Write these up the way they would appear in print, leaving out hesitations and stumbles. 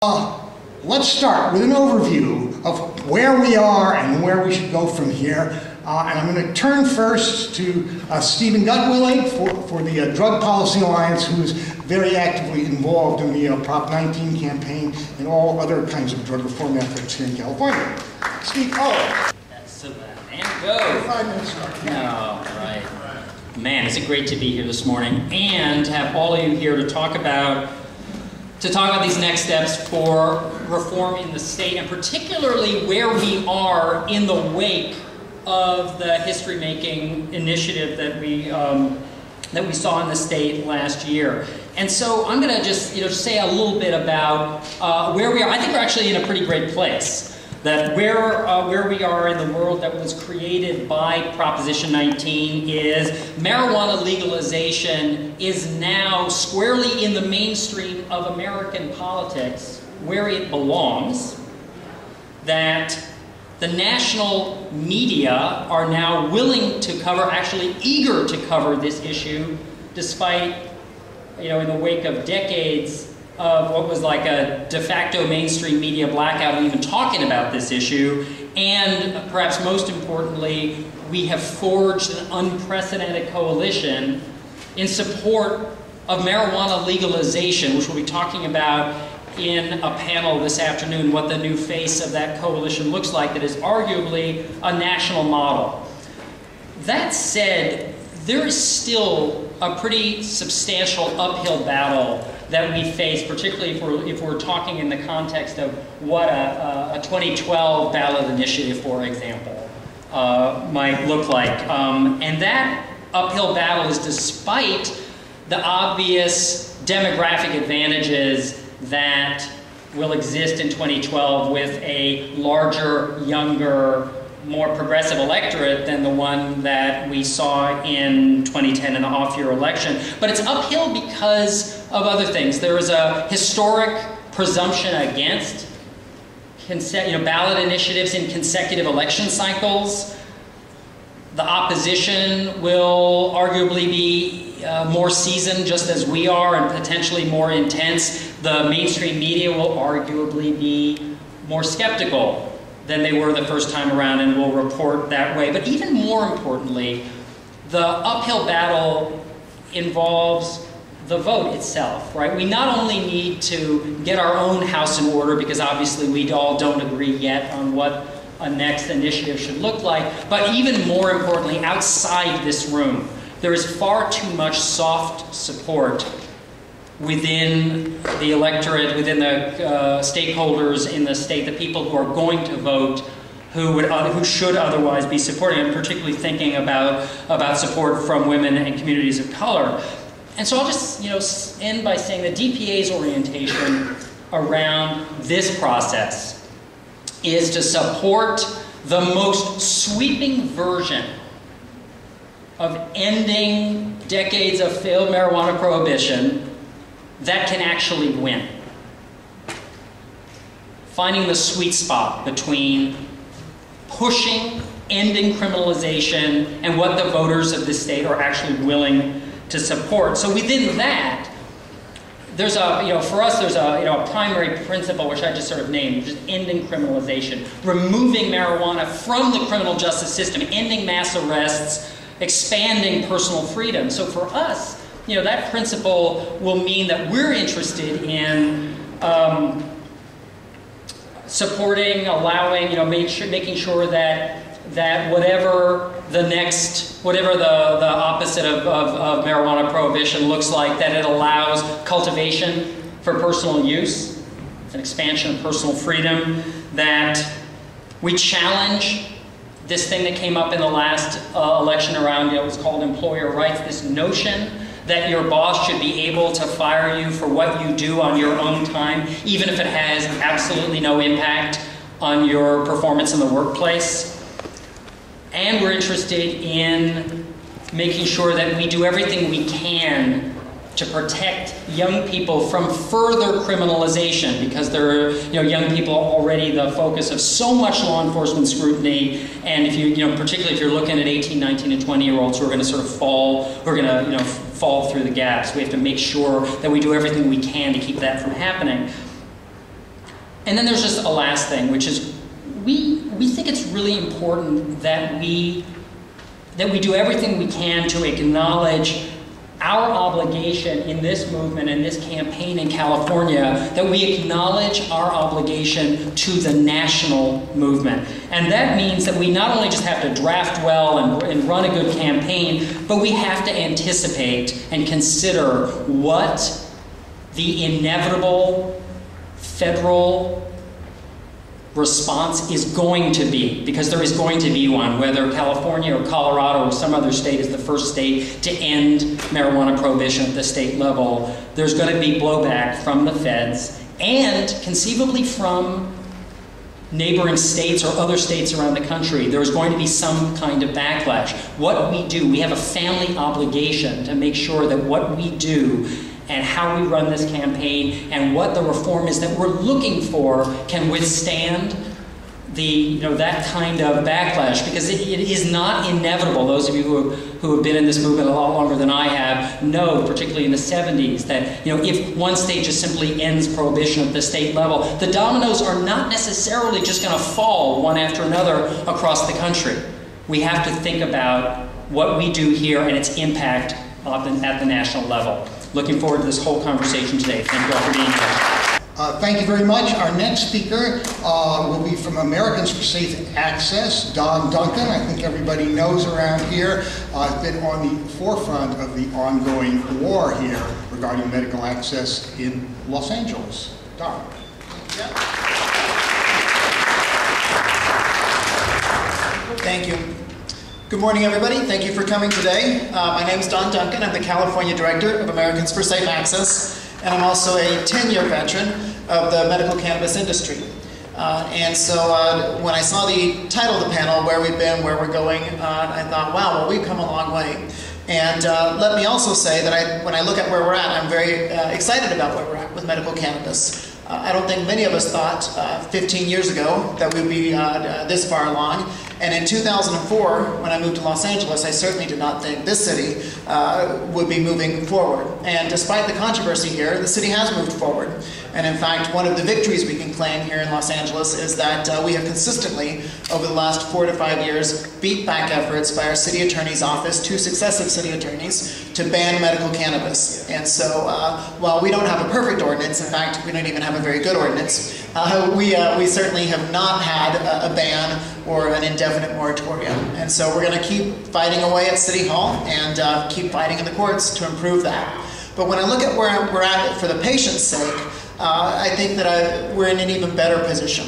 Let's start with an overview of where we are and where we should go from here. And I'm going to turn first to Stephen Gutwillig for the Drug Policy Alliance, who is very actively involved in the Prop 19 campaign and all other kinds of drug reform efforts here in California. Steve, That's and go. 5 minutes start. No, right. Man, is it great to be here this morning and have all of you here to talk about these next steps for reform in the state, and particularly where we are in the wake of the history-making initiative that we saw in the state last year. And so I'm going to just say a little bit about where we are. I think we're actually in a pretty great place. That where we are in the world that was created by Proposition 19 is marijuana legalization is now squarely in the mainstream of American politics, where it belongs. That the national media are now willing to cover, actually eager to cover this issue, despite, in the wake of decades of what was like a de facto mainstream media blackout and even talking about this issue. And perhaps most importantly, we have forged an unprecedented coalition in support of marijuana legalization, which we'll be talking about in a panel this afternoon, what the new face of that coalition looks like that is arguably a national model. That said, there is still a pretty substantial uphill battle that we face, particularly if we're talking in the context of what a 2012 ballot initiative, for example, might look like. And that uphill battle is despite the obvious demographic advantages that will exist in 2012 with a larger, younger, more progressive electorate than the one that we saw in 2010 in the off-year election. But it's uphill because of other things. There is a historic presumption against ballot initiatives in consecutive election cycles. The opposition will arguably be more seasoned, just as we are, and potentially more intense. The mainstream media will arguably be more skeptical than they were the first time around and will report that way. But even more importantly, the uphill battle involves the vote itself, right? We not only need to get our own house in order, because obviously we all don't agree yet on what a next initiative should look like, but even more importantly, outside this room, there is far too much soft support within the electorate, within the stakeholders in the state, the people who are going to vote, who should otherwise be supporting, and particularly thinking about support from women and communities of color. And so I'll just end by saying that DPA's orientation around this process is to support the most sweeping version of ending decades of failed marijuana prohibition that can actually win. Finding the sweet spot between pushing, ending criminalization, and what the voters of this state are actually willing to support. So within that, there's for us, there's a primary principle, which I just sort of named, which is ending criminalization, removing marijuana from the criminal justice system, ending mass arrests, expanding personal freedom. So for us, that principle will mean that we're interested in supporting, allowing, making sure that whatever the opposite of marijuana prohibition looks like, that it allows cultivation for personal use, an expansion of personal freedom, that we challenge this thing that came up in the last election around, it was called employer rights, this notion that your boss should be able to fire you for what you do on your own time, even if it has absolutely no impact on your performance in the workplace. And we're interested in making sure that we do everything we can to protect young people from further criminalization, because they're young people are already the focus of so much law enforcement scrutiny, and if particularly if you're looking at 18, 19, and 20-year-olds who are going to sort of fall through the gaps, we have to make sure that we do everything we can to keep that from happening. And then there's just a last thing, which is we think it's really important that we do everything we can to acknowledge our obligation in this movement and this campaign in California, that we acknowledge our obligation to the national movement. And that means that we not only just have to draft well and run a good campaign, but we have to anticipate and consider what the inevitable federal response is going to be, because there is going to be one, whether California or Colorado or some other state is the first state to end marijuana prohibition at the state level. There's going to be blowback from the feds and conceivably from neighboring states or other states around the country. There's going to be some kind of backlash. What we do, we have a family obligation to make sure that what we do and how we run this campaign and what the reform is that we're looking for can withstand that kind of backlash, because it is not inevitable. Those of you who have been in this movement a lot longer than I have know, particularly in the 70s, that if one state just simply ends prohibition at the state level, the dominoes are not necessarily just going to fall one after another across the country. We have to think about what we do here and its impact at the national level. Looking forward to this whole conversation today. Thank you all for being here. Thank you very much. Our next speaker will be from Americans for Safe Access, Duncan. I think everybody knows around here. Has been on the forefront of the ongoing war here regarding medical access in Los Angeles. Don. Thank you. Good morning, everybody. Thank you for coming today. My name is Duncan. I'm the California Director of Americans for Safe Access, and I'm also a 10-year veteran of the medical cannabis industry. And so when I saw the title of the panel, Where We've Been, Where We're Going, I thought, wow, well, we've come a long way. And let me also say that when I look at where we're at, I'm very excited about where we're at with medical cannabis. I don't think many of us thought 15 years ago that we'd be this far along. And in 2004, when I moved to Los Angeles, I certainly did not think this city would be moving forward. And despite the controversy here, the city has moved forward. And in fact, one of the victories we can claim here in Los Angeles is that we have consistently, over the last 4 to 5 years, beat back efforts by our city attorney's office, 2 successive city attorneys, to ban medical cannabis. And so while we don't have a perfect ordinance, in fact, we don't even have a very good ordinance, we certainly have not had a ban or an indefinite moratorium. And so we're going to keep fighting away at City Hall and keep fighting in the courts to improve that. But when I look at where we're at for the patient's sake, I think that we're in an even better position.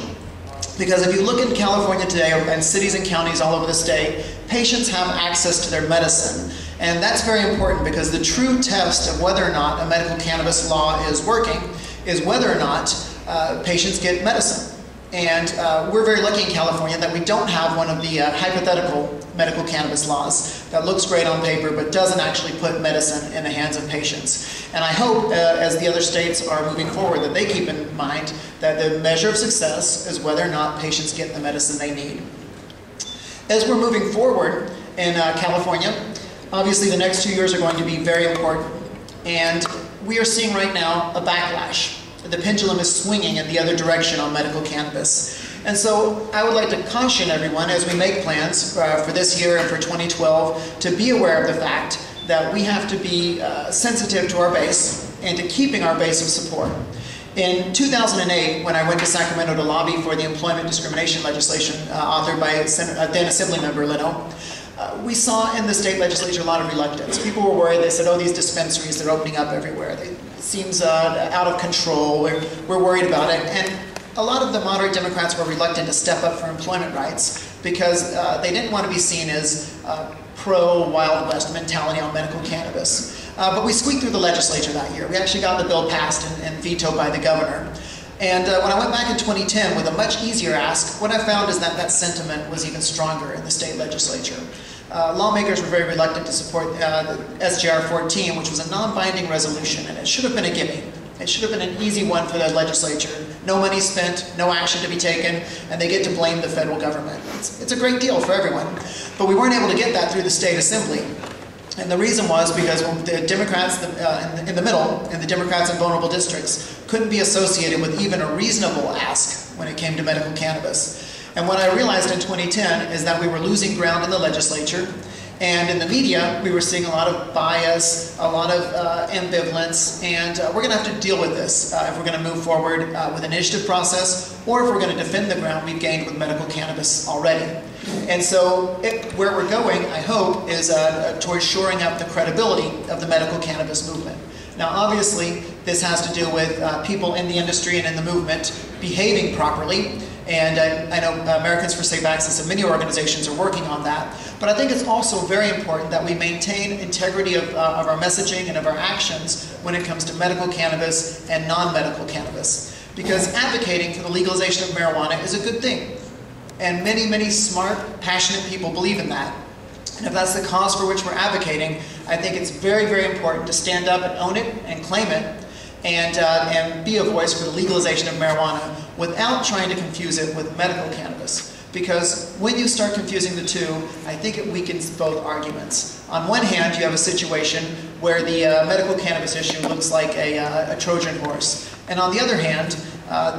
Because if you look in California today, and cities and counties all over the state, patients have access to their medicine. And that's very important, because the true test of whether or not a medical cannabis law is working is whether or not patients get medicine. And we're very lucky in California that we don't have one of the hypothetical medical cannabis laws that looks great on paper but doesn't actually put medicine in the hands of patients. And I hope, as the other states are moving forward, that they keep in mind that the measure of success is whether or not patients get the medicine they need. As we're moving forward in California, obviously the next 2 years are going to be very important. And we are seeing right now a backlash. The pendulum is swinging in the other direction on medical cannabis. And so I would like to caution everyone as we make plans for this year and for 2012 to be aware of the fact that we have to be sensitive to our base and to keeping our base of support. In 2008, when I went to Sacramento to lobby for the employment discrimination legislation authored by then Assemblymember Leno, we saw in the state legislature a lot of reluctance. People were worried. They said, oh, these dispensaries, they're opening up everywhere. It seems out of control. We're worried about it. And a lot of the moderate Democrats were reluctant to step up for employment rights because they didn't want to be seen as pro-Wild West mentality on medical cannabis. But we squeaked through the legislature that year. We actually got the bill passed and vetoed by the governor. And when I went back in 2010 with a much easier ask, what I found is that that sentiment was even stronger in the state legislature. Lawmakers were very reluctant to support SGR 14, which was a non-binding resolution, and it should have been a gimme. It should have been an easy one for the legislature. No money spent, no action to be taken, and they get to blame the federal government. It's a great deal for everyone. But we weren't able to get that through the state assembly. And the reason was because the Democrats in the middle, and the Democrats in vulnerable districts, couldn't be associated with even a reasonable ask when it came to medical cannabis. And what I realized in 2010 is that we were losing ground in the legislature, and in the media, we were seeing a lot of bias, a lot of ambivalence, and we're going to have to deal with this if we're going to move forward with an initiative process, or if we're going to defend the ground we've gained with medical cannabis already. And so where we're going, I hope, is towards shoring up the credibility of the medical cannabis movement. Now, obviously, this has to do with people in the industry and in the movement behaving properly. And I know Americans for Safe Access and many organizations are working on that. But I think it's also very important that we maintain integrity of our messaging and of our actions when it comes to medical cannabis and non-medical cannabis. Because advocating for the legalization of marijuana is a good thing. And many, many smart, passionate people believe in that. And if that's the cause for which we're advocating, I think it's very, very important to stand up and own it and claim it and be a voice for the legalization of marijuana without trying to confuse it with medical cannabis. Because when you start confusing the two, I think it weakens both arguments. On one hand, you have a situation where the medical cannabis issue looks like a Trojan horse. And on the other hand,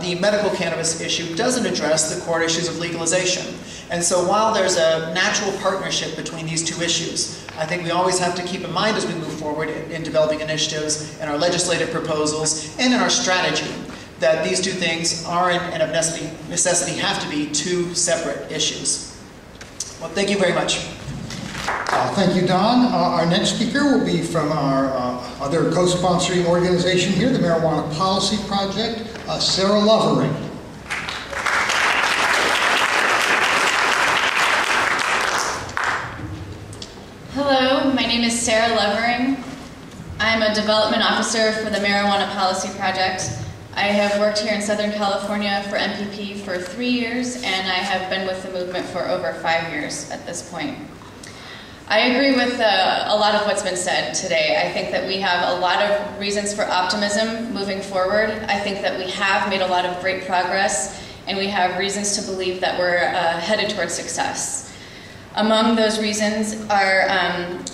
the medical cannabis issue doesn't address the core issues of legalization. And so while there's a natural partnership between these two issues, I think we always have to keep in mind as we move forward in developing initiatives, in our legislative proposals, and in our strategy, that these two things are and of necessity have to be two separate issues. Well, thank you very much. Thank you, Don. Our next speaker will be from our other co-sponsoring organization here, the Marijuana Policy Project, Sarah Lovering. Hello, my name is Sarah Lovering. I'm a development officer for the Marijuana Policy Project. I have worked here in Southern California for MPP for 3 years, and I have been with the movement for over 5 years at this point. I agree with a lot of what's been said today. I think that we have a lot of reasons for optimism moving forward. I think that we have made a lot of great progress, and we have reasons to believe that we're headed towards success. Among those reasons are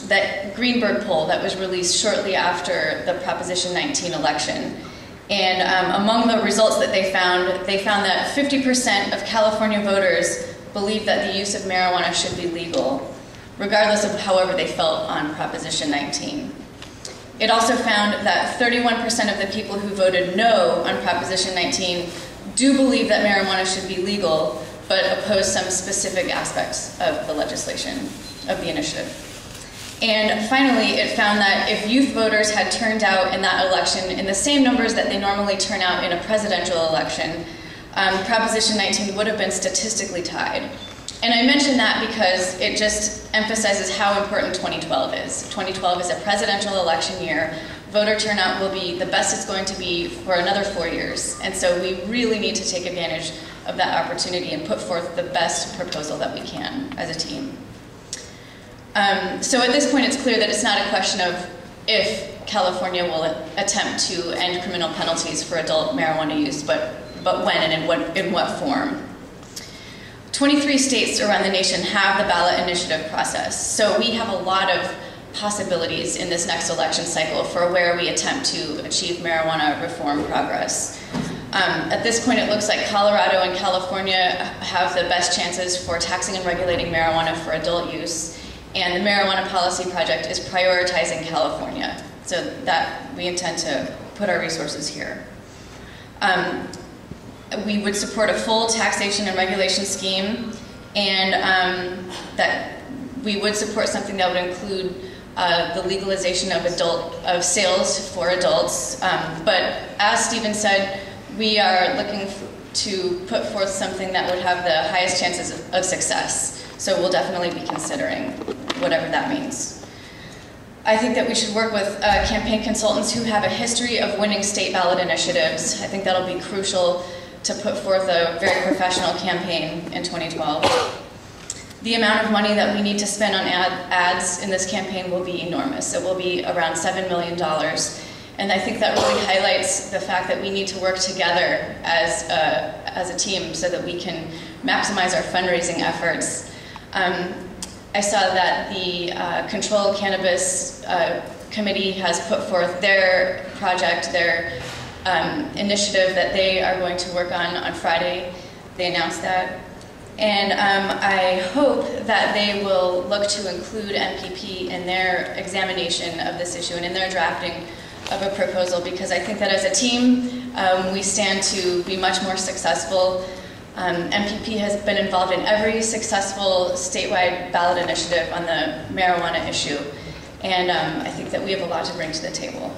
that Greenberg poll that was released shortly after the Proposition 19 election. And among the results that they found that 50% of California voters believe that the use of marijuana should be legal, regardless of however they felt on Proposition 19. It also found that 31% of the people who voted no on Proposition 19 do believe that marijuana should be legal, but oppose some specific aspects of the legislation, of the initiative. And finally, it found that if youth voters had turned out in that election in the same numbers that they normally turn out in a presidential election, Proposition 19 would have been statistically tied. And I mention that because it just emphasizes how important 2012 is. 2012 is a presidential election year. Voter turnout will be the best it's going to be for another 4 years. And so we really need to take advantage of that opportunity and put forth the best proposal that we can as a team. So at this point, it's clear that it's not a question of if California will attempt to end criminal penalties for adult marijuana use, but when and in what form. 23 states around the nation have the ballot initiative process, so we have a lot of possibilities in this next election cycle for where we attempt to achieve marijuana reform progress. At this point, it looks like Colorado and California have the best chances for taxing and regulating marijuana for adult use, and the Marijuana Policy Project is prioritizing California, so that we intend to put our resources here. We would support a full taxation and regulation scheme, and that we would support something that would include the legalization of sales for adults. But as Stephen said, we are looking to put forth something that would have the highest chances of success. So we'll definitely be considering whatever that means. I think that we should work with campaign consultants who have a history of winning state ballot initiatives. I think that'll be crucial to put forth a very professional campaign in 2012. The amount of money that we need to spend on ads in this campaign will be enormous. It will be around $7 million. And I think that really highlights the fact that we need to work together as a team so that we can maximize our fundraising efforts. I saw that the Controlled Cannabis Committee has put forth their project, their initiative that they are going to work on Friday. They announced that. And I hope that they will look to include MPP in their examination of this issue and in their drafting of a proposal, because I think that as a team, we stand to be much more successful. MPP has been involved in every successful statewide ballot initiative on the marijuana issue, and I think that we have a lot to bring to the table.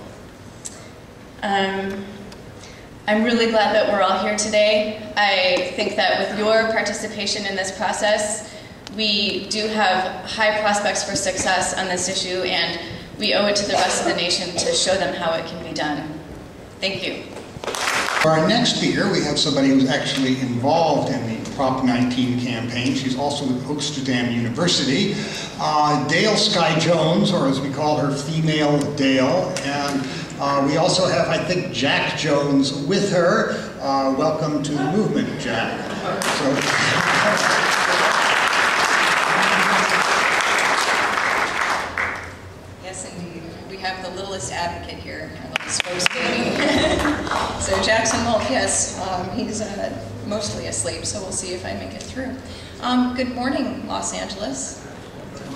I'm really glad that we're all here today. I think that with your participation in this process, we do have high prospects for success on this issue, and we owe it to the rest of the nation to show them how it can be done. Thank you. For our next speaker, we have somebody who's actually involved in the Prop 19 campaign. She's also with Oaksterdam University. Dale Sky Jones, or as we call her, Female Dale. And we also have, I think, Jack Jones with her. Welcome to the movement, Jack. Yes, indeed. We have the littlest advocate here, our little spokesbaby. So Jackson Wolf, yes, he's mostly asleep, so we'll see if I make it through. Good morning, Los Angeles.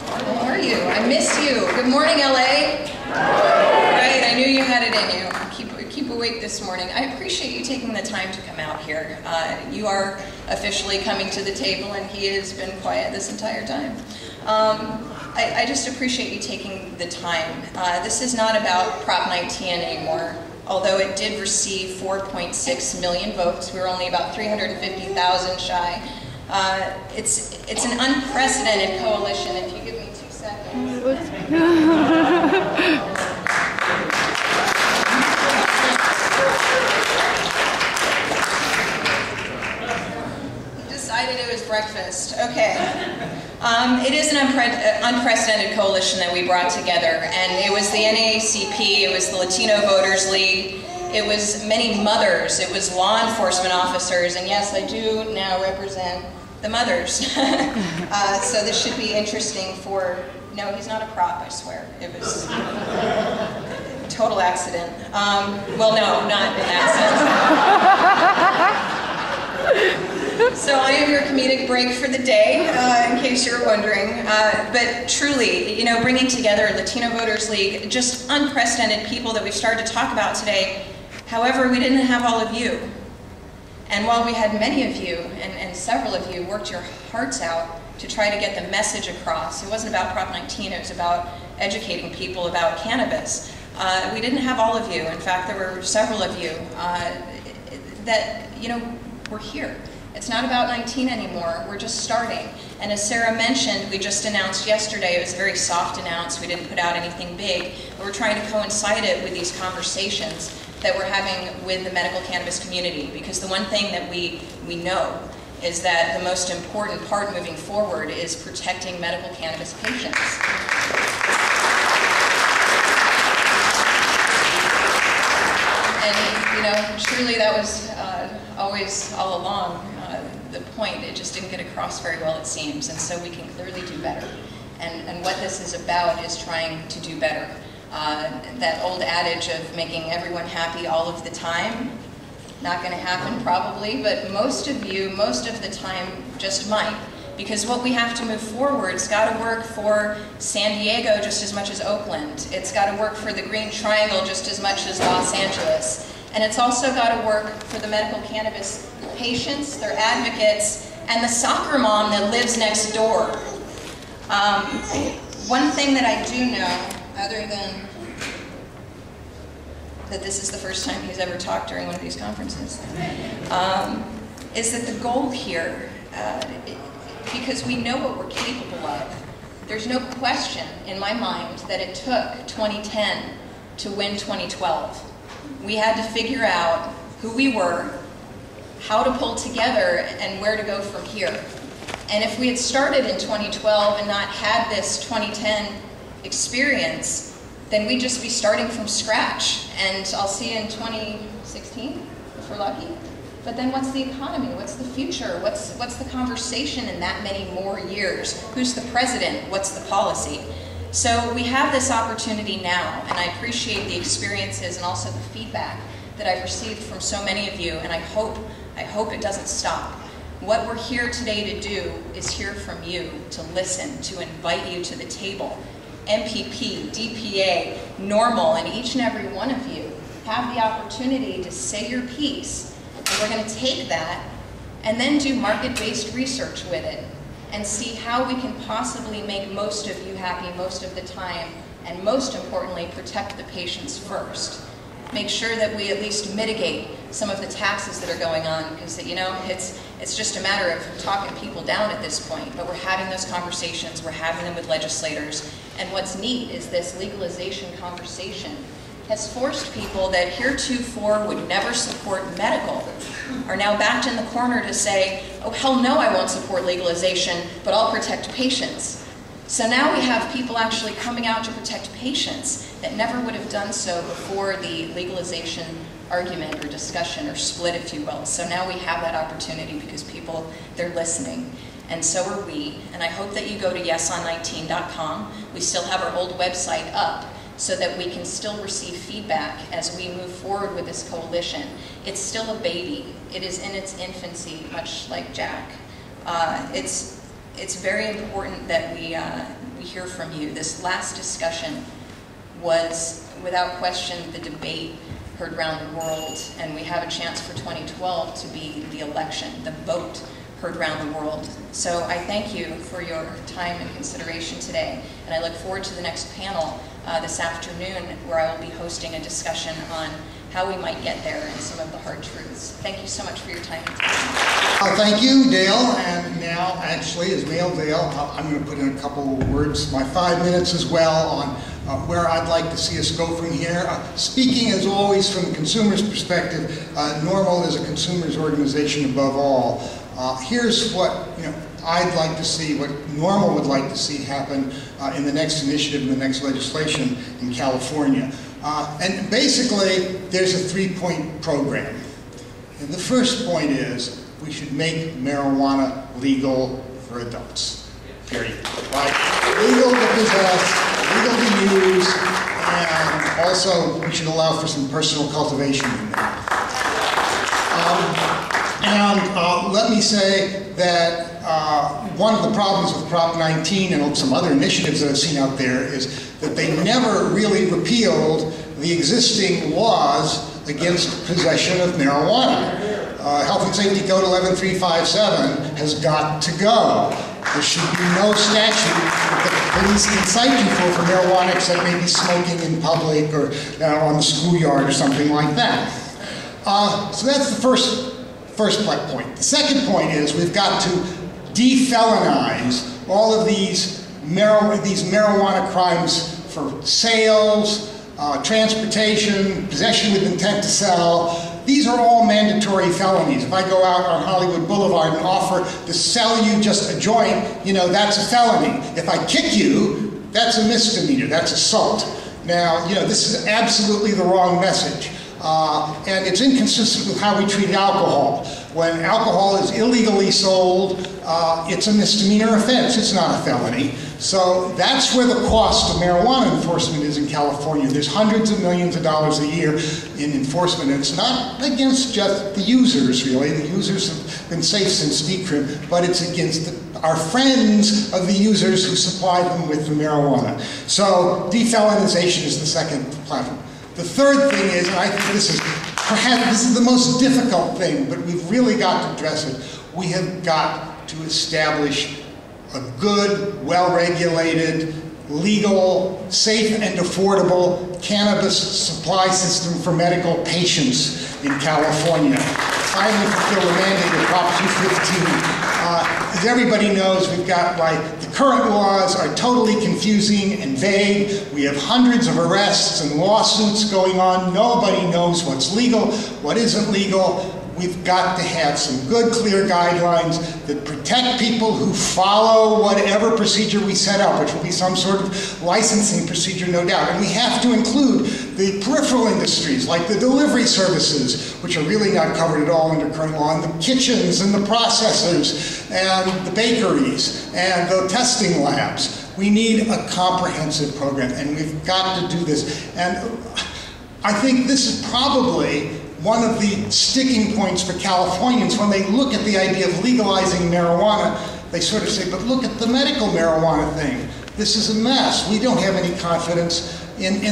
How are you? I miss you. Good morning, LA. Right, I knew you had it in you. Keep awake this morning. I appreciate you taking the time to come out here. You are officially coming to the table, and he has been quiet this entire time. I just appreciate you taking the time. This is not about Prop 19 anymore, although it did receive 4.6 million votes. We were only about 350,000 shy. It's an unprecedented coalition. If you give me 2 seconds. Decided it was breakfast. Okay. It is an unprecedented coalition that we brought together, and it was the NAACP, it was the Latino Voters League, it was many mothers, it was law enforcement officers, and yes, I do now represent the mothers. So this should be interesting for, no, he's not a prop, I swear. It was a total accident. Well, no, not an accident. So I am your comedic break for the day, in case you're wondering. But truly, you know, bringing together Latino Voters League, just unprecedented people that we've started to talk about today. However, we didn't have all of you. And while we had many of you, and several of you, worked your hearts out to try to get the message across, it wasn't about Prop 19, it was about educating people about cannabis. We didn't have all of you. In fact, there were several of you that, you know, were here. It's not about 19 anymore, we're just starting. And as Sarah mentioned, we just announced yesterday, it was a very soft announce, we didn't put out anything big, but we're trying to coincide it with these conversations that we're having with the medical cannabis community. Because the one thing that we know is that the most important part moving forward is protecting medical cannabis patients. And, you know, truly that was always all along the point. It just didn't get across very well, it seems, and so we can clearly do better. And what this is about is trying to do better. That old adage of making everyone happy all of the time, not going to happen probably, but most of you, most of the time, just might. Because what we have to move forward's got to work for San Diego just as much as Oakland. It's got to work for the Green Triangle just as much as Los Angeles. And it's also got to work for the medical cannabis patients, their advocates, and the soccer mom that lives next door. One thing that I do know, other than that this is the first time he's ever talked during one of these conferences, is that the goal here, because we know what we're capable of, there's no question in my mind that it took 2010 to win 2012. We had to figure out who we were, how to pull together, and where to go from here. And if we had started in 2012 and not had this 2010 experience, then we'd just be starting from scratch. And I'll see you in 2016, if we're lucky. But then what's the economy? What's the future? What's the conversation in that many more years? Who's the president? What's the policy? So we have this opportunity now, and I appreciate the experiences and also the feedback that I've received from so many of you, and I hope it doesn't stop. What we're here today to do is hear from you, to listen, to invite you to the table. MPP, DPA, Normal, and each and every one of you have the opportunity to say your piece, and we're going to take that and then do market-based research with it and see how we can possibly make most of you happy most of the time, and most importantly, protect the patients first. Make sure that we at least mitigate some of the taxes that are going on, because it's just a matter of talking people down at this point, but we're having those conversations, we're having them with legislators, and what's neat is this legalization conversation has forced people that heretofore would never support medical are now backed in the corner to say, oh hell no, I won't support legalization, but I'll protect patients. So now we have people actually coming out to protect patients that never would have done so before the legalization argument or discussion or split, if you will. So now we have that opportunity because people, they're listening. And so are we. And I hope that you go to yeson19.com. We still have our old website up so that we can still receive feedback as we move forward with this coalition. It's still a baby. It is in its infancy, much like Jack. It's very important that we hear from you. This last discussion was, without question, the debate heard around the world, and we have a chance for 2012 to be the election, the vote heard around the world. So I thank you for your time and consideration today, and I look forward to the next panel this afternoon, where I will be hosting a discussion on how we might get there and some of the hard truths. Thank you so much for your time. Thank you, Dale. And now, actually, as Mail Dale, I'm going to put in a couple of words, my 5 minutes as well, on where I'd like to see us go from here. Speaking, as always, from the consumer's perspective, Normal is a consumer's organization above all. Here's what I'd like to see, what Normal would like to see happen in the next initiative, in the next legislation in California. And basically, there's a 3-point program. And the first point is we should make marijuana legal for adults, period. Right? Legal to possess, legal to use, and also we should allow for some personal cultivation in there. Let me say that one of the problems with Prop 19 and some other initiatives that I've seen out there is that they never really repealed the existing laws against possession of marijuana. Health and Safety Code 11357 has got to go. There should be no statute that the police can cite you for marijuana except maybe smoking in public or on the schoolyard or something like that. So that's the first point. The second point is we've got to defelonize all of these marijuana crimes for sales, transportation, possession with intent to sell. These are all mandatory felonies. If I go out on Hollywood Boulevard and offer to sell you just a joint, that's a felony. If I kick you, that's a misdemeanor, that's assault. Now, this is absolutely the wrong message. And it's inconsistent with how we treat alcohol. When alcohol is illegally sold, it's a misdemeanor offense. It's not a felony. So that's where the cost of marijuana enforcement is in California. There's hundreds of millions of dollars a year in enforcement. And it's not against just the users, really. The users have been safe since decrim, but it's against our friends of the users who supply them with the marijuana. So defelonization is the second platform. The third thing is, and I think this is the most difficult thing, but we've really got to address it. We have got to establish a good, well-regulated, legal, safe, and affordable cannabis supply system for medical patients in California. Finally fulfill the mandate of Prop 215. As everybody knows, we've got, the current laws are totally confusing and vague. We have hundreds of arrests and lawsuits going on. Nobody knows what's legal, what isn't legal. we've got to have some good, clear guidelines that protect people who follow whatever procedure we set up, which will be some sort of licensing procedure, no doubt. And we have to include the peripheral industries, like the delivery services, which are really not covered at all under current law, and the kitchens and the processors and the bakeries and the testing labs. We need a comprehensive program, and we've got to do this. And I think this is probably one of the sticking points for Californians when they look at the idea of legalizing marijuana. They sort of say, but look at the medical marijuana thing. This is a mess. We don't have any confidence in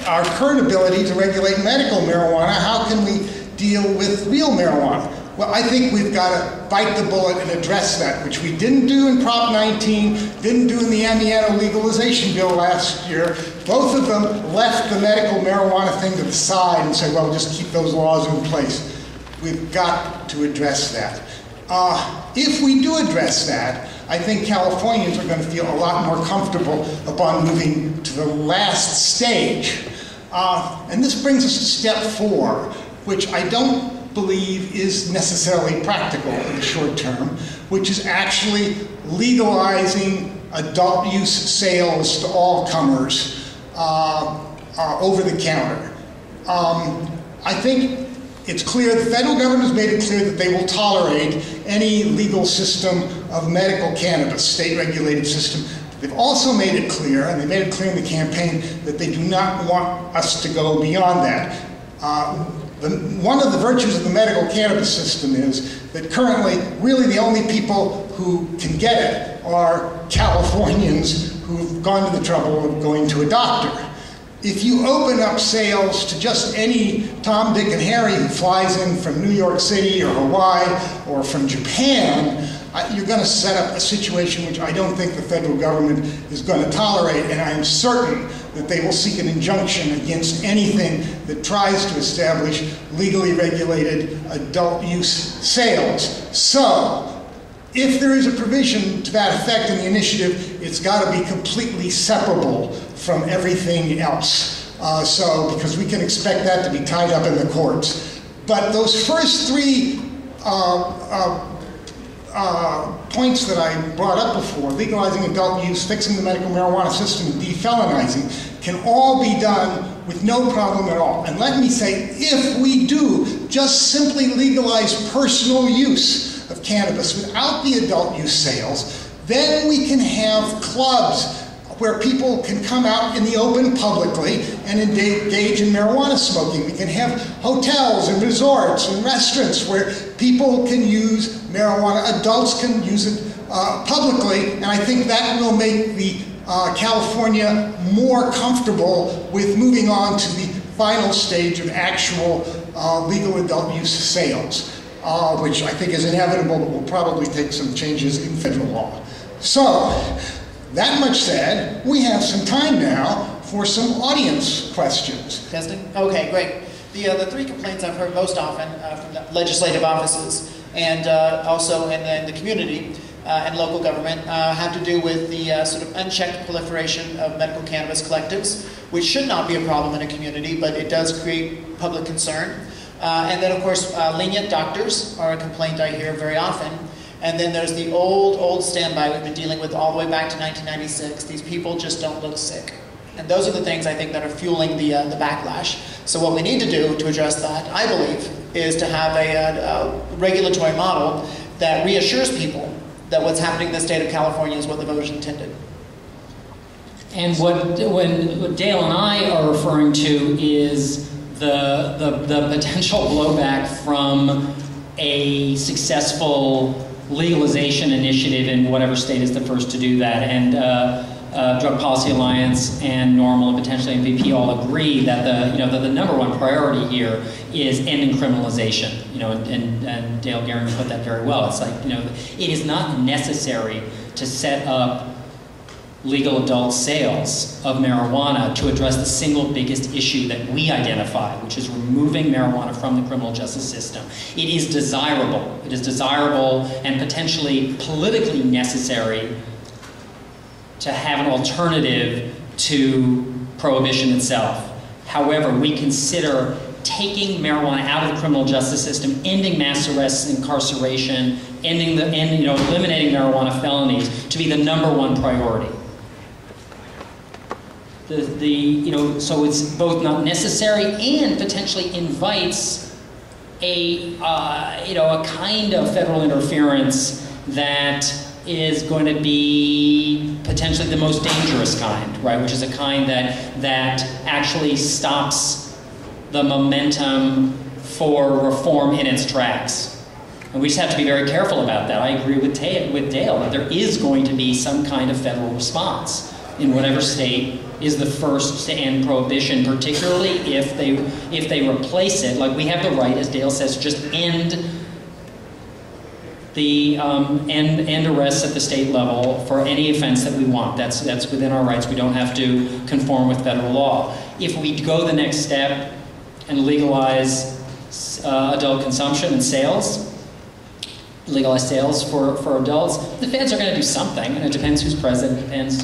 our current ability to regulate medical marijuana. How can we deal with real marijuana? Well, I think we've got to bite the bullet and address that, which we didn't do in Prop 19, didn't do in the Amiano legalization bill last year. Both of them left the medical marijuana thing to the side and said, well, just keep those laws in place. We've got to address that. If we do address that, I think Californians are going to feel a lot more comfortable upon moving to the last stage. And this brings us to step 4, which I don't believe is necessarily practical in the short term, which is actually legalizing adult use sales to all comers over the counter. I think it's clear, the federal government has made it clear that they will tolerate any legal system of medical cannabis, state-regulated system. They've also made it clear, and they made it clear in the campaign, that they do not want us to go beyond that. One of the virtues of the medical cannabis system is that currently, really the only people who can get it are Californians who've gone to the trouble of going to a doctor. If you open up sales to just any Tom, Dick, and Harry who flies in from New York City or Hawaii or from Japan, you're going to set up a situation which I don't think the federal government is going to tolerate, and I'm certain that they will seek an injunction against anything that tries to establish legally regulated adult use sales. So, if there is a provision to that effect in the initiative, it's got to be completely separable from everything else. Because we can expect that to be tied up in the courts. But those first 3 points that I brought up before, legalizing adult use, fixing the medical marijuana system, and defelonizing, can all be done with no problem at all. And let me say, if we do just simply legalize personal use of cannabis without the adult use sales, then we can have clubs where people can come out in the open publicly and engage in marijuana smoking. We can have hotels and resorts and restaurants where people can use marijuana, adults can use it publicly, and I think that will make the California more comfortable with moving on to the final stage of actual legal adult use sales, which I think is inevitable, but will probably take some changes in federal law. So, that much said, we have some time now for some audience questions. Testing? Okay, great. The 3 complaints I've heard most often from the legislative offices and also in the community and local government have to do with the sort of unchecked proliferation of medical cannabis collectives, which should not be a problem in a community, but it does create public concern. And then, of course, lenient doctors are a complaint I hear very often. And then there's the old standby we've been dealing with all the way back to 1996. These people just don't look sick. And those are the things I think that are fueling the backlash. So what we need to do to address that, I believe, is to have a regulatory model that reassures people that what's happening in the state of California is what the voters intended. And what Dale and I are referring to is the potential blowback from a successful legalization initiative in whatever state is the first to do that. And Drug Policy Alliance and NORML and potentially MVP all agree that the number 1 priority here is ending criminalization. And Dale Gieringer put that very well. It's like, it is not necessary to set up legal adult sales of marijuana to address the single biggest issue that we identify, which is removing marijuana from the criminal justice system. It is desirable. It is desirable and potentially politically necessary to have an alternative to prohibition itself. However, we consider taking marijuana out of the criminal justice system, ending mass arrests, incarceration, eliminating marijuana felonies to be the #1 priority. So it's both not necessary and potentially invites a kind of federal interference that is going to be potentially the most dangerous kind, right? Which is a kind that actually stops the momentum for reform in its tracks. And we just have to be very careful about that. I agree with Dale that there is going to be some kind of federal response in whatever state is the first to end prohibition, particularly if they replace it. Like, we have the right, as Dale says, just end the end arrests at the state level for any offense that we want. That's within our rights. We don't have to conform with federal law. If we go the next step and legalize adult consumption and sales, legalize sales for adults, the feds are going to do something, and it depends who's president. It depends,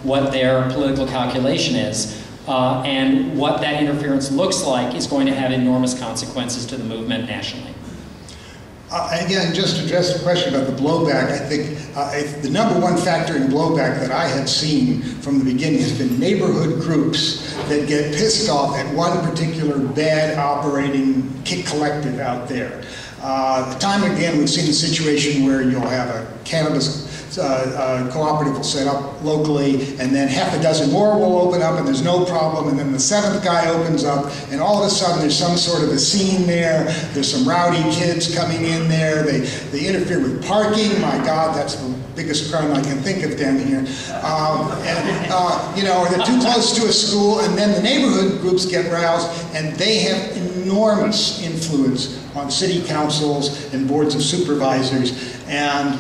what their political calculation is, and what that interference looks like is going to have enormous consequences to the movement nationally. Again, just to address the question about the blowback, I think the #1 factor in blowback that I have seen from the beginning has been neighborhood groups that get pissed off at one particular bad operating collective out there. Time and again, we've seen a situation where you'll have a cannabis cooperative will set up locally, and then half a dozen more will open up, and there's no problem, and then the 7th guy opens up, and all of a sudden there's some sort of a scene there. There's some rowdy kids coming in there. They interfere with parking. My God, that's the biggest crime I can think of down here. Or they're too close to a school, and then the neighborhood groups get roused, and they have enormous influence on city councils and boards of supervisors. And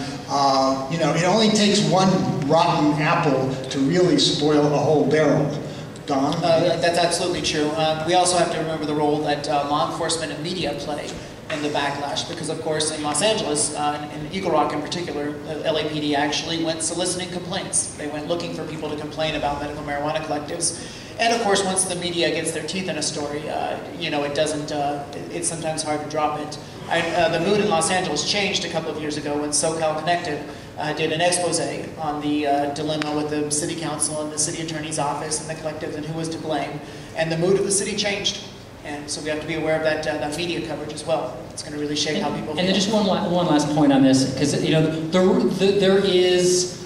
it only takes one rotten apple to really spoil a whole barrel. Don? That's absolutely true. We also have to remember the role that law enforcement and media play in the backlash, because of course in Los Angeles, in Eagle Rock in particular, LAPD actually went soliciting complaints. They went looking for people to complain about medical marijuana collectives. And of course, once the media gets their teeth in a story, it's sometimes hard to drop it. The mood in Los Angeles changed a couple of years ago when SoCal Connected did an expose on the dilemma with the city council and the city attorney's office and the collectives and who was to blame. And the mood of the city changed. And so we have to be aware of that media coverage as well. It's going to really shape how people feel. And then just one last point on this, because there is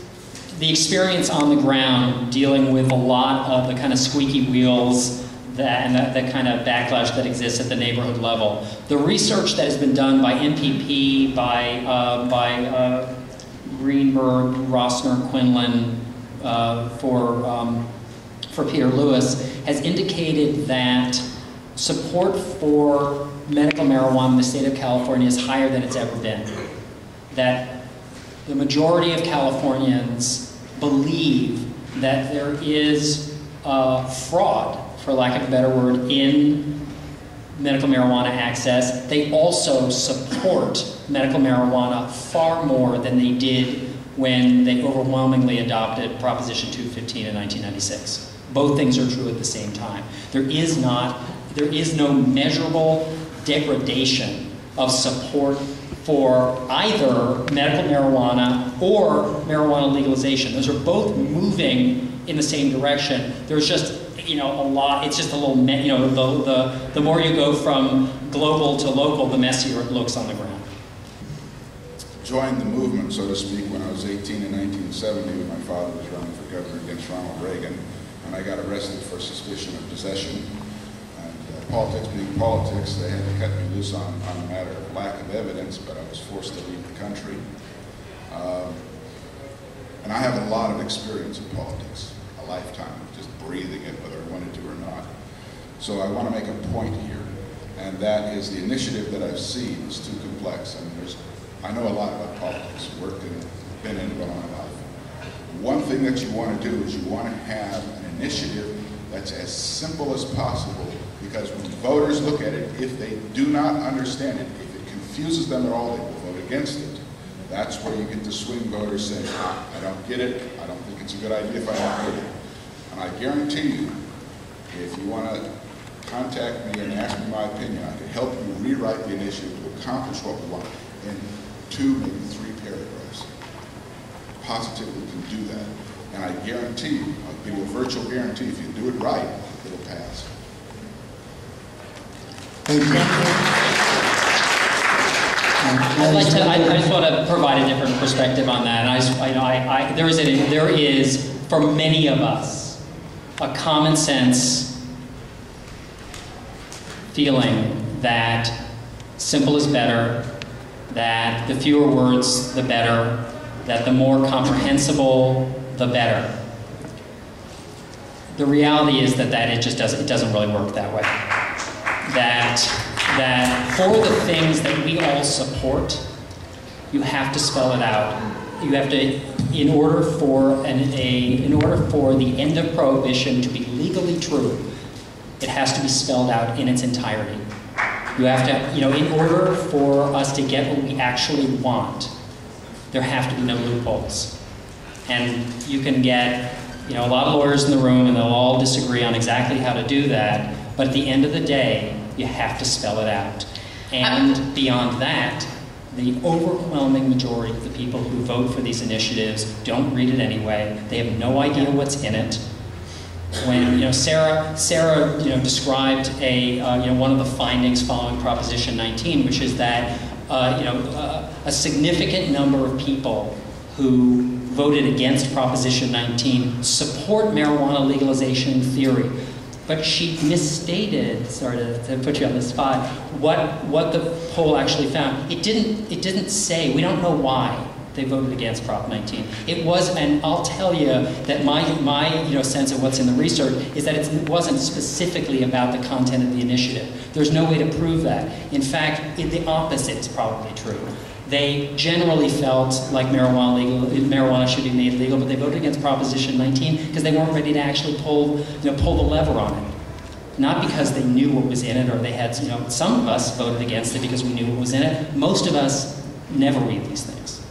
the experience on the ground dealing with a lot of the kind of squeaky wheels and that kind of backlash that exists at the neighborhood level. The research that has been done by MPP, by Greenberg, Rossner, Quinlan, for Peter Lewis, has indicated that support for medical marijuana in the state of California is higher than it's ever been. That the majority of Californians believe that there is fraud, for lack of a better word, in medical marijuana access. They also support medical marijuana far more than they did when they overwhelmingly adopted Proposition 215 in 1996. Both things are true at the same time. There is no measurable degradation of support for either medical marijuana or marijuana legalization. Those are both moving in the same direction. There's just, a lot, it's just a little, the more you go from global to local, the messier it looks on the ground. Joined the movement, so to speak, when I was 18 in 1970 when my father was running for governor against Ronald Reagan, and I got arrested for suspicion of possession. Politics being politics, they had to cut me loose on a matter of lack of evidence, but I was forced to leave the country. And I have a lot of experience in politics, a lifetime of just breathing it, whether I wanted to or not. So I want to make a point here, and that is the initiative that I've seen is too complex. I know a lot about politics, been in it all my life. One thing that you want to do is you want to have an initiative that's as simple as possible, because when voters look at it, if they do not understand it, if it confuses them at all, they will vote against it. That's where you get the swing voters saying, I don't get it, I don't think it's a good idea if I don't get it. And I guarantee you, if you want to contact me and ask me my opinion. I can help you rewrite the initiative to accomplish what we want in 2, maybe 3 paragraphs. Positively can do that. And I guarantee you, I'll give you a virtual guarantee, if you do it right, it'll pass. Thank you. I just want to provide a different perspective on that. And there is, for many of us, a common sense feeling that simple is better, that the fewer words, the better, that the more comprehensible, the better. The reality is that it doesn't really work that way. That for the things that we all support, you have to spell it out. You have to, in order for the end of prohibition to be legally true, it has to be spelled out in its entirety. You have to, in order for us to get what we actually want, there have to be no loopholes. And you can get, a lot of lawyers in the room, and they'll all disagree on exactly how to do that, but at the end of the day, you have to spell it out. And beyond that, the overwhelming majority of the people who vote for these initiatives don't read it anyway. They have no idea what's in it. When Sarah described one of the findings following Proposition 19, which is that a significant number of people who voted against Proposition 19 support marijuana legalization in theory. But she misstated, sorry to put you on the spot, what the poll actually found. It didn't say, we don't know why they voted against Prop 19. It was, and I'll tell you that my sense of what's in the research is that it wasn't specifically about the content of the initiative. There's no way to prove that. In fact, the opposite is probably true. They generally felt like marijuana should be made legal, but they voted against Proposition 19 because they weren't ready to actually pull the lever on it. Not because they knew what was in it, or they had, some of us voted against it because we knew what was in it. Most of us never read these things.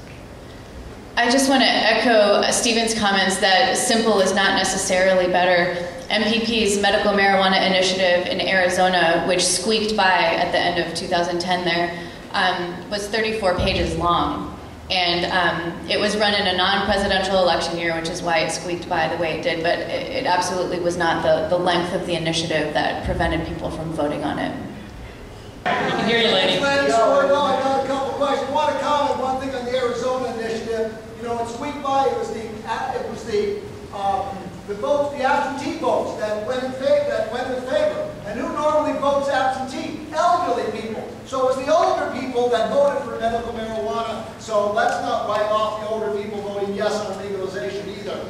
I just want to echo Stephen's comments that simple is not necessarily better. MPP's medical marijuana initiative in Arizona, which squeaked by at the end of 2010 there, was 34 pages long. And it was run in a non-presidential election year, which is why it squeaked by the way it did, but it absolutely was not the length of the initiative that prevented people from voting on it. We can hear you, lady. I got a couple of questions. I want to comment one thing on the Arizona initiative. It squeaked by. It was the votes, the absentee votes that went in favor. And who normally votes absentee? Elderly people. So it was the older people that voted for medical marijuana. So let's not write off the older people voting yes on legalization either.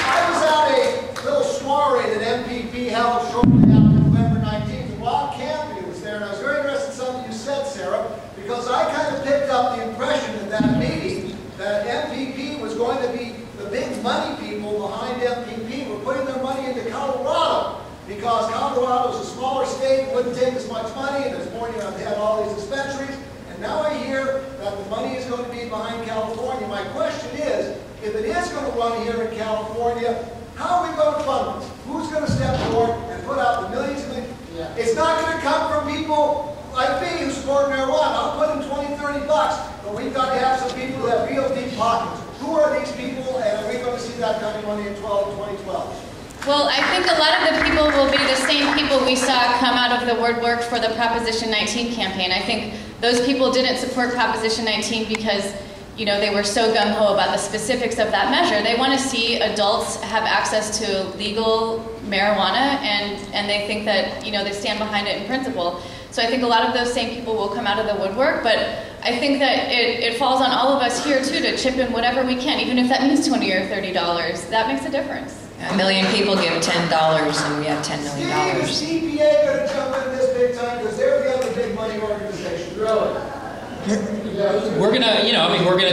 I was at a little soiree that MPP held shortly after November 19th, and Bob Campbell was there, and I was very interested in something you said, Sarah, because I kind of picked up the impression in that meeting that MPP was going to be the big money people behind MPP were putting their money into Colorado, because Colorado is a smaller state, wouldn't take as much money, and there's more, they have all these dispensaries. And now I hear that the money is going to be behind California. My question is, if it is going to run here in California, how are we going to fund this? Who's going to step forward and put out the millions and millions? Yeah. It's not going to come from people like me who support marijuana. I'll put in 20, 30 bucks, but we've got to have some people who have real deep pockets. Who are these people, and are we going to see that kind of money in 2012? Well, I think a lot of the people will be the same people we saw come out of the woodwork for the Proposition 19 campaign. I think those people didn't support Proposition 19 because, they were so gung-ho about the specifics of that measure. They want to see adults have access to legal marijuana, and they think that, they stand behind it in principle. So I think a lot of those same people will come out of the woodwork, but I think that it falls on all of us here, too, to chip in whatever we can, even if that means $20 or $30. That makes a difference. A million people give $10 and we have $10 million. Is EPA going to jump in this big time? Because they're the other big money organization. Really? We're gonna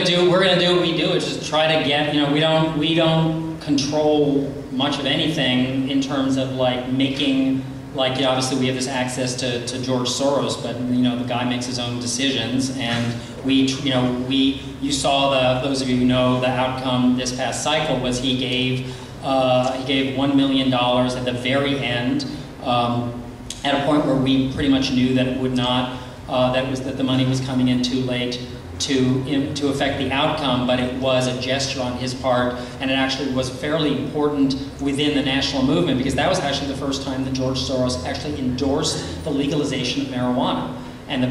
do what we do, is just try to get, we don't control much of anything in terms of making, obviously we have this access to George Soros, but the guy makes his own decisions, and you saw those of you who know the outcome this past cycle was he gave He gave $1 million at the very end, at a point where we pretty much knew that it would not, that the money was coming in too late to affect the outcome, but it was a gesture on his part, and it actually was fairly important within the national movement, because that was actually the first time that George Soros actually endorsed the legalization of marijuana. And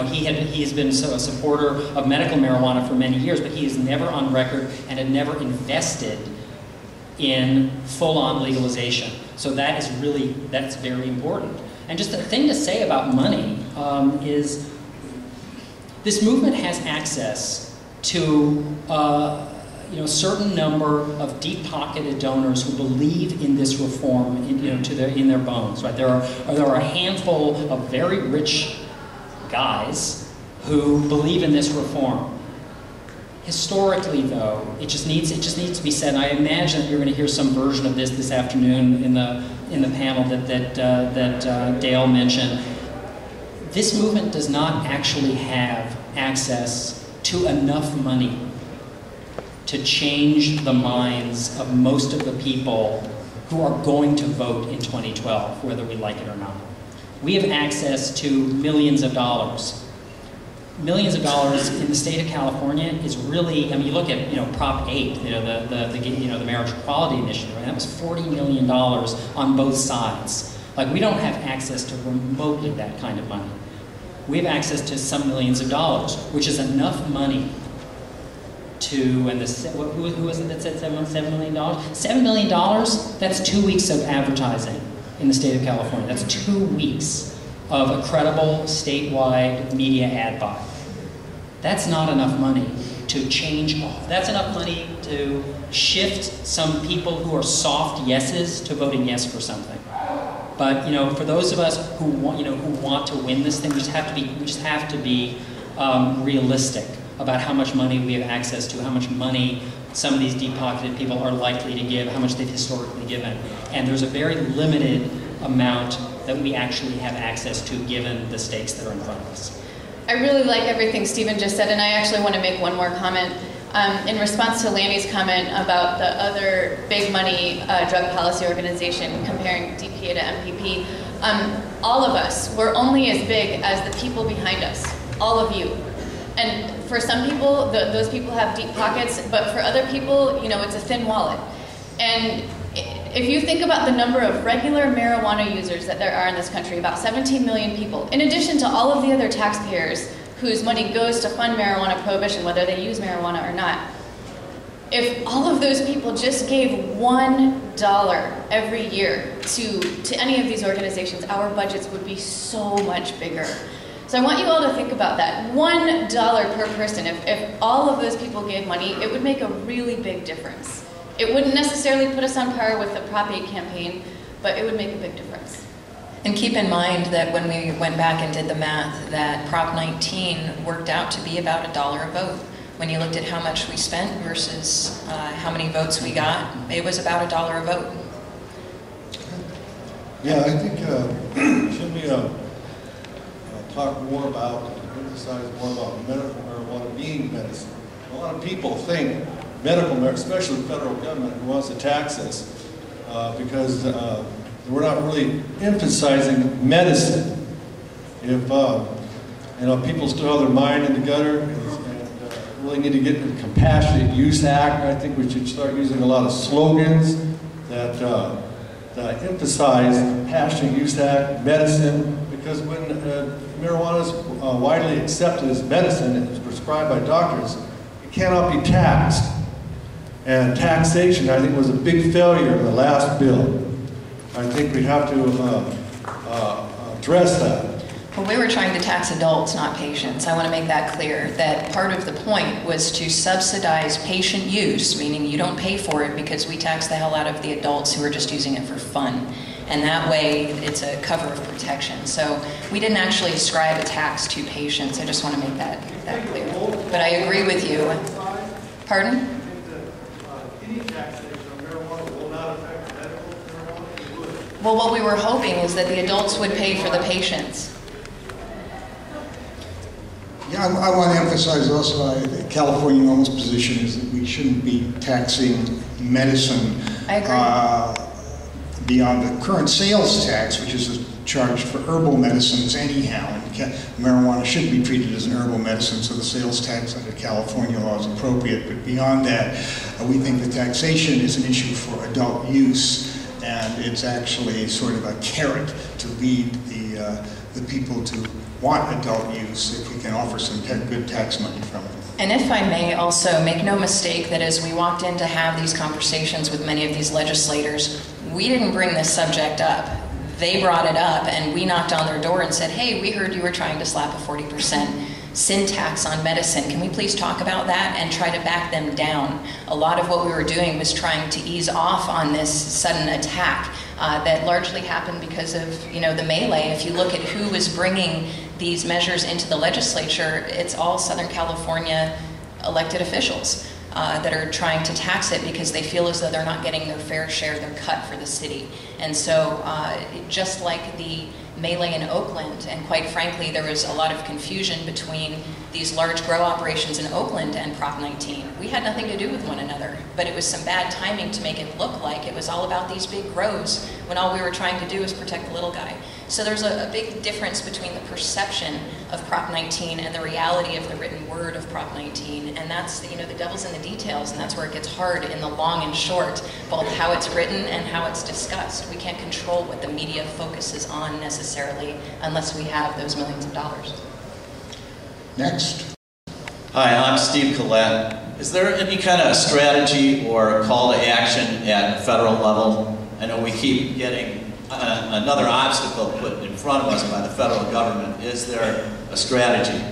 he has been a supporter of medical marijuana for many years, but he is never on record and had never invested in full-on legalization. So that's very important. And just a thing to say about money is this movement has access to a certain number of deep-pocketed donors who believe in this reform in their bones. Right? There are a handful of very rich guys who believe in this reform. Historically, though, it just needs to be said. And I imagine that you're going to hear some version of this afternoon in the panel that Dale mentioned. This movement does not actually have access to enough money to change the minds of most of the people who are going to vote in 2012, whether we like it or not. We have access to millions of dollars. Millions of dollars in the state of California is really, I mean, you look at Prop 8, the Marriage Equality Initiative, right? That was $40 million on both sides. Like, we don't have access to remotely that kind of money. We have access to some millions of dollars, which is enough money to, and who was it that said $7 million? $7 million, that's 2 weeks of advertising in the state of California. That's 2 weeks of a credible statewide media ad buy. That's not enough money to change. That's enough money to shift some people who are soft yeses to voting yes for something. But for those of us who want to win this thing, we just have to be realistic about how much money we have access to, how much money some of these deep-pocketed people are likely to give, how much they've historically given. And there's a very limited amount that we actually have access to given the stakes that are in front of us. I really like everything Stephen just said, and I actually want to make one more comment. In response to Lanny's comment about the other big money drug policy organization comparing DPA to MPP, all of us, we're only as big as the people behind us, all of you. And for some people, those people have deep pockets, but for other people, it's a thin wallet. And if you think about the number of regular marijuana users that there are in this country, about 17 million people, in addition to all of the other taxpayers whose money goes to fund marijuana prohibition, whether they use marijuana or not, if all of those people just gave $1 every year to any of these organizations, our budgets would be so much bigger. So I want you all to think about that. $1 per person, if all of those people gave money, it would make a really big difference. It wouldn't necessarily put us on par with the Prop 8 campaign, but it would make a big difference. And keep in mind that when we went back and did the math, that Prop 19 worked out to be about $1 a vote. When you looked at how much we spent versus how many votes we got, it was about $1 a vote. Yeah, I think should we talk more about, emphasize more about medical marijuana being medicine. A lot of people think medical marijuana, especially the federal government, wants to tax us because we're not really emphasizing medicine. If people still have their mind in the gutter and really need to get into the Compassionate Use Act, I think we should start using a lot of slogans that emphasize Compassionate Use Act, medicine, because when marijuana is widely accepted as medicine and is prescribed by doctors, it cannot be taxed. And taxation, I think, was a big failure in the last bill. I think we have to address that. Well, we were trying to tax adults, not patients. I want to make that clear, that part of the point was to subsidize patient use, meaning you don't pay for it because we tax the hell out of the adults who are just using it for fun. And that way, it's a cover of protection. So we didn't actually ascribe a tax to patients. I just want to make that clear. But I agree with you. Pardon? Well, what we were hoping is that the adults would pay for the patients. Yeah, I want to emphasize also the California Normal's position is that we shouldn't be taxing medicine I agree. Beyond the current sales tax, which is charged for herbal medicines anyhow, and marijuana should be treated as an herbal medicine, so the sales tax under California law is appropriate. But beyond that, we think the taxation is an issue for adult use, and it's actually sort of a carrot to lead the people to want adult use if we can offer some good tax money from it. And if I may also, make no mistake that as we walked in to have these conversations with many of these legislators, we didn't bring this subject up. They brought it up, and we knocked on their door and said, hey, we heard you were trying to slap a 40% sin tax on medicine. Can we please talk about that and try to back them down? A lot of what we were doing was trying to ease off on this sudden attack that largely happened because of, the melee. If you look at who was bringing these measures into the legislature, it's all Southern California elected officials that are trying to tax it because they feel as though they're not getting their fair share, their cut for the city. And so just like the melee in Oakland, and quite frankly, there was a lot of confusion between these large grow operations in Oakland and Prop 19. We had nothing to do with one another, but it was some bad timing to make it look like it was all about these big grows when all we were trying to do was protect the little guy. So there's a big difference between the perception of Prop 19 and the reality of the written word of Prop 19, and that's the devil's in the details, and that's where it gets hard in the long and short, both how it's written and how it's discussed. We can't control what the media focuses on necessarily unless we have those millions of dollars. Next. Hi, I'm Steve Collette. Is there any kind of strategy or call to action at federal level? I know we keep getting another obstacle put in front of us by the federal government. Is there a strategy?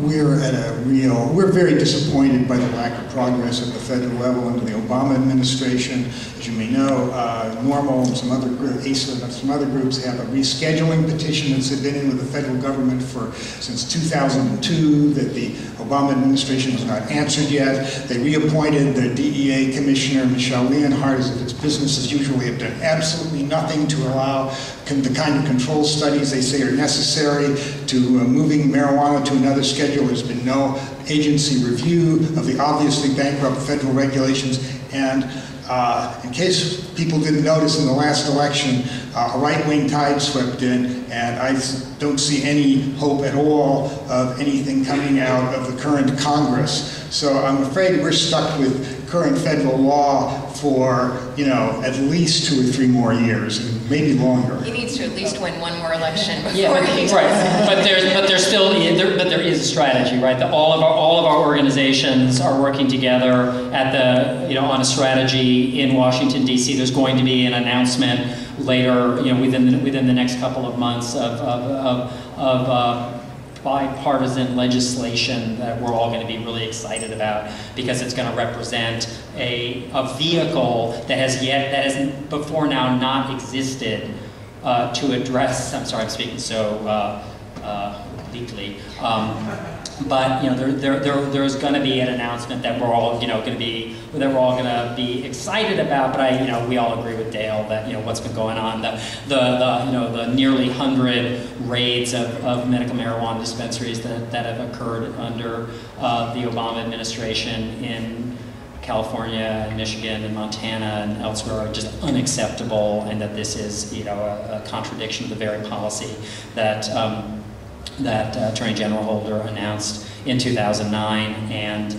We're very disappointed by the lack of progress at the federal level under the Obama administration. As you may know, NORML and some other ACER and some other groups have a rescheduling petition that's been in with the federal government since 2002 that the Obama administration has not answered yet. They reappointed the DEA Commissioner, Michelle Leonhardt, as if it's business as usual. They have done absolutely nothing to allow the kind of control studies they say are necessary to moving marijuana to another schedule. There's been no agency review of the obviously bankrupt federal regulations. And in case people didn't notice, in the last election, a right-wing tide swept in, and I don't see any hope at all of anything coming out of the current Congress. So I'm afraid we're stuck with current federal law for, at least 2 or 3 more years, and maybe longer. He needs to at least win one more election before right. But there is a strategy, right? All of our organizations are working together at on a strategy in Washington D.C. There's going to be an announcement later, within the next couple of months of bipartisan legislation that we're all going to be really excited about, because it's going to represent a vehicle that has before now not existed to address. I'm sorry, I'm speaking so weakly. But there's going to be an announcement that we're all going to be excited about. But we all agree with Dale that what's been going on, the nearly 100 raids of medical marijuana dispensaries that have occurred under the Obama administration in California and Michigan and Montana and elsewhere are just unacceptable, and that this is a contradiction of the very policy that Attorney General Holder announced in 2009, and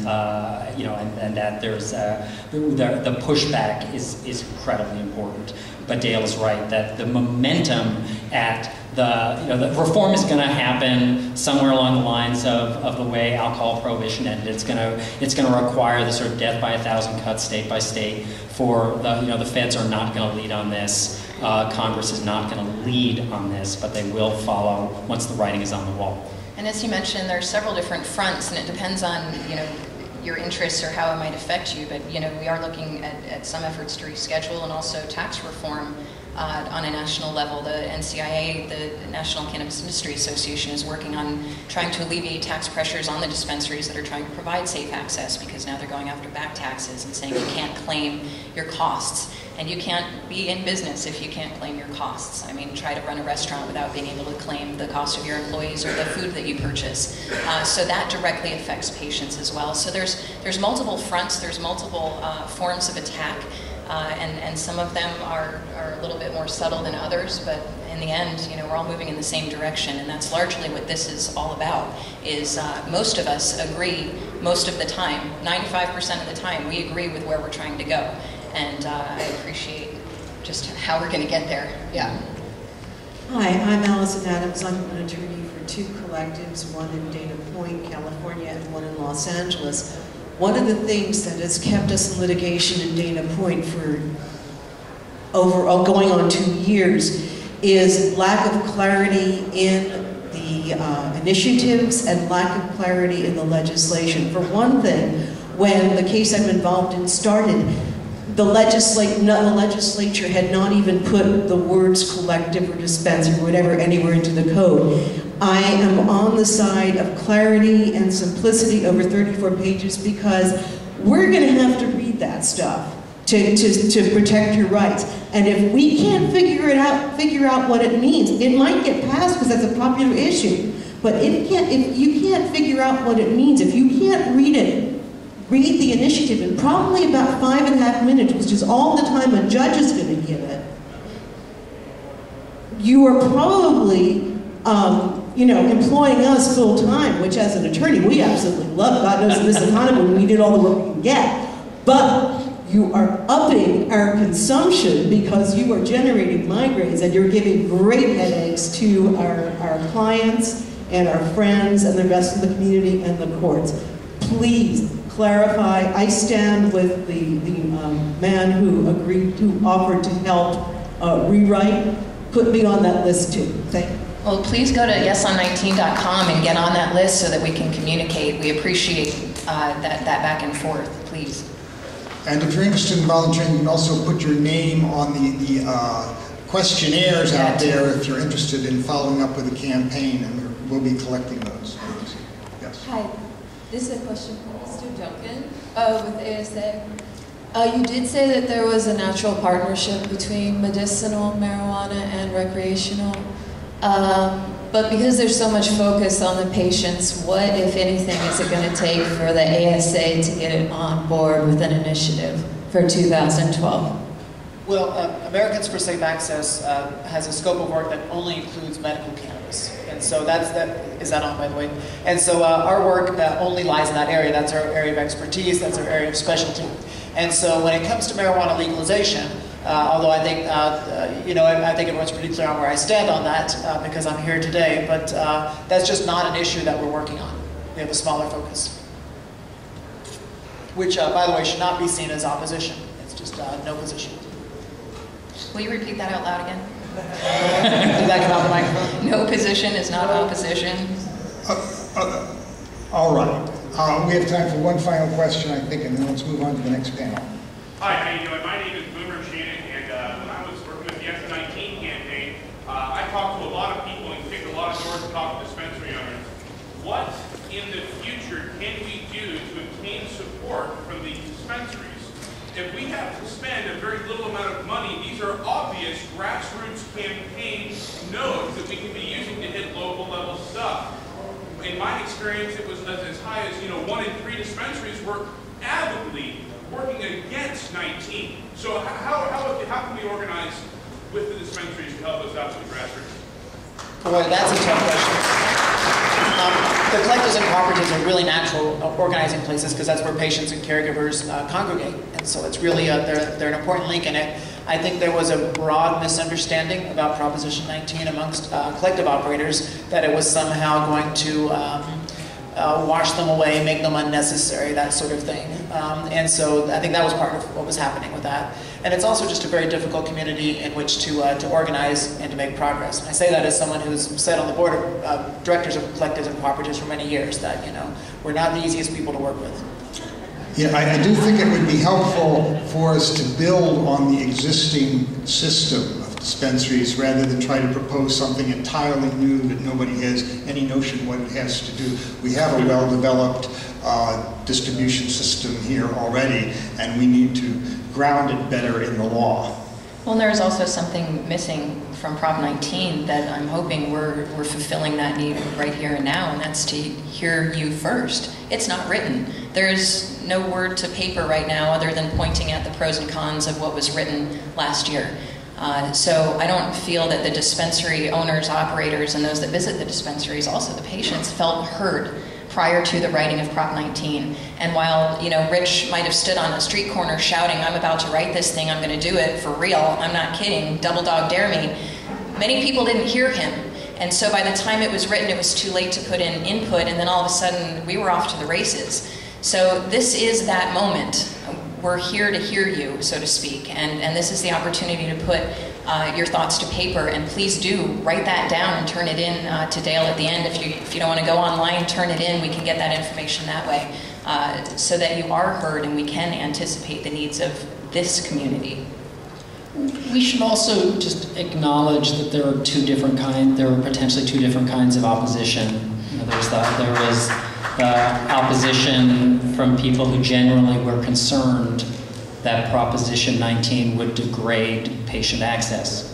that there's the pushback is incredibly important. But Dale is right that the momentum at the reform is going to happen somewhere along the lines of the way alcohol prohibition ended. It's going to require the sort of death by 1,000 cuts state by state. For the feds are not going to lead on this. Congress is not going to lead on this, but they will follow once the writing is on the wall. And as you mentioned, there are several different fronts, and it depends on your interests or how it might affect you. But we are looking at some efforts to reschedule and also tax reform. on a national level. The NCIA, the National Cannabis Industry Association, is working on trying to alleviate tax pressures on the dispensaries that are trying to provide safe access, because now they're going after back taxes and saying you can't claim your costs. And you can't be in business if you can't claim your costs. I mean, try to run a restaurant without being able to claim the cost of your employees or the food that you purchase. So that directly affects patients as well. So there's multiple fronts, there's multiple forms of attack, and some of them are a little bit more subtle than others, but in the end, you know, we're all moving in the same direction, and that's largely what this is all about, is most of us agree most of the time, 95% of the time, we agree with where we're trying to go. And I appreciate just how we're going to get there. Yeah. Hi, I'm Allison Adams. I'm an attorney for two collectives, one in Dana Point, California, and one in Los Angeles. One of the things that has kept us in litigation in Dana Point for going on 2 years is lack of clarity in the initiatives and lack of clarity in the legislation. For one thing, when the case I'm involved in started, the legislature had not even put the words collective or dispensary or whatever anywhere into the code. I am on the side of clarity and simplicity over 34 pages because we're going to have to read that stuff to protect your rights. And if we can't figure out what it means, it might get passed because that's a popular issue. But if you can't figure out what it means, if you can't read it, read the initiative in probably about 5.5 minutes, which is all the time a judge is going to give it, you are probably, employing us full time, which as an attorney we absolutely love. God knows in this economy we need all the work we can get. But you are upping our consumption because you are generating migraines and you're giving great headaches to our clients and our friends and the rest of the community and the courts. Please clarify. I stand with the man who offered to help rewrite. Put me on that list too. Thank you. Well, please go to yeson19.com and get on that list so that we can communicate. We appreciate that back and forth, please. And if you're interested in volunteering, you can also put your name on the questionnaires out there if you're interested in following up with a campaign, and we'll be collecting those. Yes. Hi, this is a question for Mr. Duncan with ASA. You did say that there was a natural partnership between medicinal marijuana and recreational, but because there's so much focus on the patients, what, if anything, is it going to take for the ASA to get it on board with an initiative for 2012? Well, Americans for Safe Access has a scope of work that only includes medical cannabis. And so is that on, by the way? And so our work only lies in that area. That's our area of expertise, that's our area of specialty. And so when it comes to marijuana legalization, although I think, I think everyone's pretty clear on where I stand on that because I'm here today, but that's just not an issue that we're working on. We have a smaller focus. Which, by the way, should not be seen as opposition. It's just no position. Will you repeat that out loud again? Did that come out the microphone? No position is not opposition. All right. We have time for one final question, I think, and then let's move on to the next panel. Hi, how you doing? My name is Boomer Shannon, and when I was working with the S19 campaign, I talked to a lot of people and kicked a lot of doors to talk to dispensary owners. What in the future can we do to obtain support from these dispensaries? If we have to spend a very little amount of money, these are obvious grassroots campaign nodes that we can be using to hit local level stuff. In my experience, it was as high as 1 in 3 dispensaries were avidly working against 19. So how can we organize with the dispensaries to help us out with the grassroots? Boy, that's a tough question. The collectives and cooperatives are really natural organizing places because that's where patients and caregivers congregate. And so it's really, they're an important link in it. I think there was a broad misunderstanding about Proposition 19 amongst collective operators that it was somehow going to wash them away, make them unnecessary, that sort of thing. And so I think that was part of what was happening with that. And it's also just a very difficult community in which to organize and to make progress. And I say that as someone who's sat on the board of directors of collectives and cooperatives for many years, that we're not the easiest people to work with. Yeah, I do think it would be helpful for us to build on the existing system of dispensaries rather than try to propose something entirely new that nobody has any notion what it has to do. We have a well-developed distribution system here already, and we need to ground it better in the law. Well, and there's also something missing from Prop 19 that I'm hoping we're fulfilling that need right here and now, and that's to hear you first. It's not written. There's no word to paper right now other than pointing at the pros and cons of what was written last year. So I don't feel that the dispensary owners, operators, and those that visit the dispensaries, also the patients, felt heard prior to the writing of Prop 19. And while, you know, Rich might have stood on a street corner shouting, "I'm about to write this thing, I'm going to do it for real, I'm not kidding, double dog dare me," many people didn't hear him. And so by the time it was written, it was too late to put in input, and then all of a sudden we were off to the races. So this is that moment. We're here to hear you, so to speak, and this is the opportunity to put your thoughts to paper, and please do write that down and turn it in to Dale at the end. If you don't want to go online, turn it in. We can get that information that way so that you are heard and we can anticipate the needs of this community. We should also just acknowledge that there are potentially two different kinds of opposition. You know, there was the opposition from people who genuinely were concerned that Proposition 19 would degrade patient access.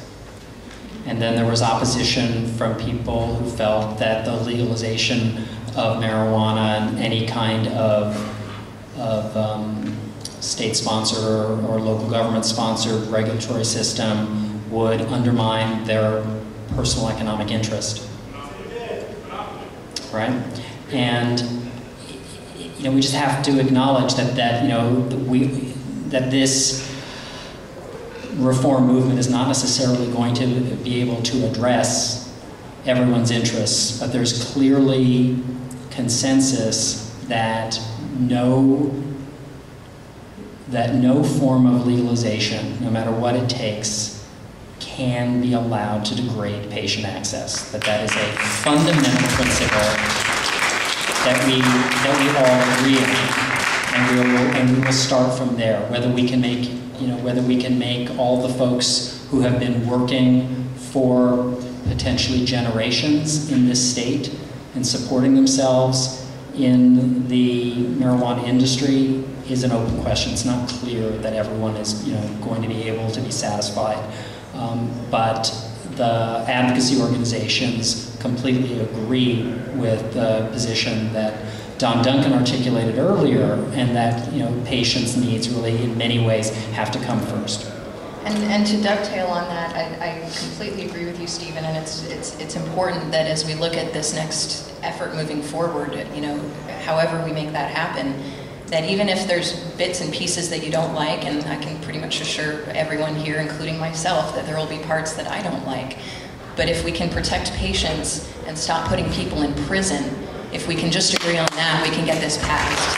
And then there was opposition from people who felt that the legalization of marijuana and any kind of state-sponsored or local government-sponsored regulatory system would undermine their personal economic interest. Right? And you know, we just have to acknowledge that this reform movement is not necessarily going to be able to address everyone's interests, but there's clearly consensus that no form of legalization, no matter what it takes, can be allowed to degrade patient access. That is a fundamental principle that we all agree on, and we will start from there. Whether we can make all the folks who have been working for potentially generations in this state and supporting themselves in the marijuana industry is an open question. It's not clear that everyone is going to be able to be satisfied, but the advocacy organizations completely agree with the position that Duncan articulated earlier, and that patients' needs really, in many ways, have to come first. And to dovetail on that, I completely agree with you, Stephen. And it's important that as we look at this next effort moving forward, however we make that happen, that even if there's bits and pieces that you don't like, and I can pretty much assure everyone here, including myself, that there will be parts that I don't like, but if we can protect patients and stop putting people in prison, if we can just agree on that, we can get this passed.